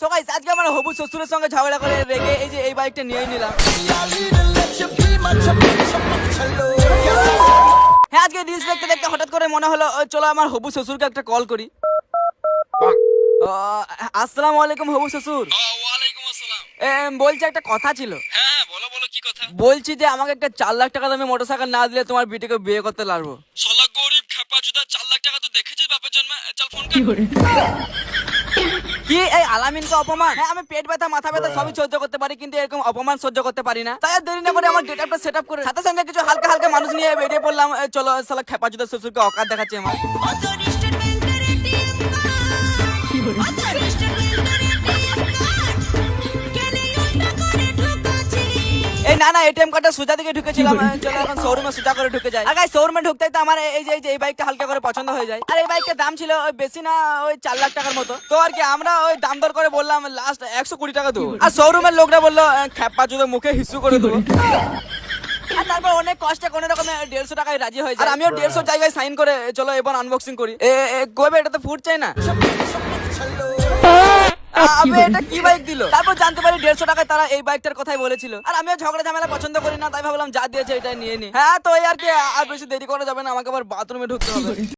So guys আজকে আমার হবু শ্বশুরের সঙ্গে ঝগড়া করে রেগে এই যে এই বাইকটা নিয়ে নিলাম। হ্যাঁ আজকে রিলস দেখতে দেখতে হঠাৎ করে মনে হলো চলো আমার হবু শ্বশুরকে একটা কল করি। আসসালামু আলাইকুম হবু শ্বশুর। ওয়ালাইকুম আসসালাম। বলছি একটা কথা ছিল। হ্যাঁ বলো বলো কি কথা? বলছি যে আমাকে একটা 4 লাখ টাকা দামে মোটরসাইকেল না দিলে তোমার বিটিকে বিয়ে করতে লাগবো। শালা গরিব খেপা চোদা 4 লাখ টাকা তো দেখেছিস বাপের জন্মে। চল ফোন কর। কি এই আলামিনকে অপমান? হ্যাঁ আমি পেট ব্যথা মাথা ব্যথা সবই সহ্য করতে পারি কিন্তু এরকম অপমান সহ্য করতে পারি না। তাই আর দেরি না করে আমার গেটআপটা সেটআপ করে সাথে সঙ্গে কিছু হালকা হালকা মানুষ নিয়ে বেরিয়ে পড়লাম। চলো শালা খেপাচোদা শ্বশুরকে অকাত দেখাচ্ছে আমার। এই না না এটিএম কার্ডটা সোজা দিকে ঢুকেছিলাম। চলো এখন শোরুমে সোজা করে ঢুকে যাই। আগে শোরুমে ঢুকতেই তো আমার এই বাইকটা হালকা করে পছন্দ হয়ে যায়। আর এই বাইকটার দাম ছিল ওই বেশি না ওই 4 লাখ টাকার মতো। তো আর কি আমরা ওই দাম দর করে বললাম লাস্ট 120 টাকা দেবো। আর শোরুমের লোকরা বললো খেপা চোদা মুখে হিসু করে দেবো। আর তারপর অনেক কষ্টে কোনো রকমে 150 টাকায় রাজি হয়ে যায়। আর আমিও 150 জায়গায় সাইন করে চলো এবার আনবক্সিং করি। কবে এটা তো ফুট চাই না। আবে এটা কি বাইক দিল? তারপর জানতে পারি 150 টাকায় তারা এই বাইকটার কথাই বলেছিল। আর আমিও ঝগড়া ঝামেলা পছন্দ করি না তাই ভাবলাম যা দিয়েছে এটাই নিয়ে নি। হ্যাঁ তো এই আর কি আর বেশি দেরি করা যাবে না, আমাকে আবার বাথরুমে ঢুকতে হবে।